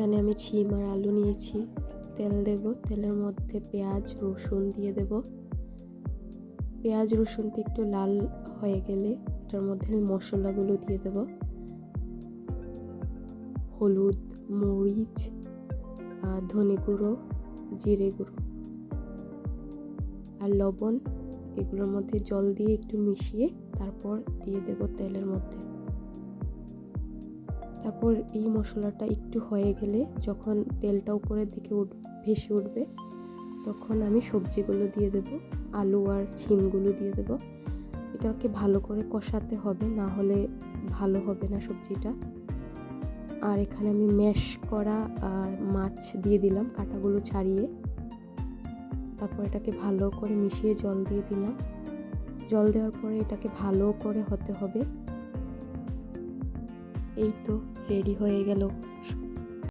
এখানে আমি ছিম আর আলু নিয়েছি। তেল দেব, তেলের মধ্যে পেঁয়াজ রসুন দিয়ে দেব। পেঁয়াজ রসুনটা একটু লাল হয়ে গেলে এটার মধ্যে আমি মশলাগুলো দিয়ে দেব। হলুদ, মরিচ, ধনে গুঁড়ো, জিরে গুঁড়ো আর লবণ, এগুলোর মধ্যে জল দিয়ে একটু মিশিয়ে তারপর দিয়ে দেব তেলের মধ্যে। তারপর এই মশলাটা একটু হয়ে গেলে যখন তেলটা উপরের দিকে ভেসে উঠবে তখন আমি সবজিগুলো দিয়ে দেব, আলু আর ছিমগুলো দিয়ে দেব। এটাকে ভালো করে কষাতে হবে, না হলে ভালো হবে না সবজিটা। আর এখানে আমি ম্যাশ করা মাছ দিয়ে দিলাম, কাঁটাগুলো ছাড়িয়ে। তারপর এটাকে ভালো করে মিশিয়ে জল দিয়ে দিলাম। জল দেওয়ার পরে এটাকে ভালো করে হতে হবে। এই তো রেডি হয়ে গেল।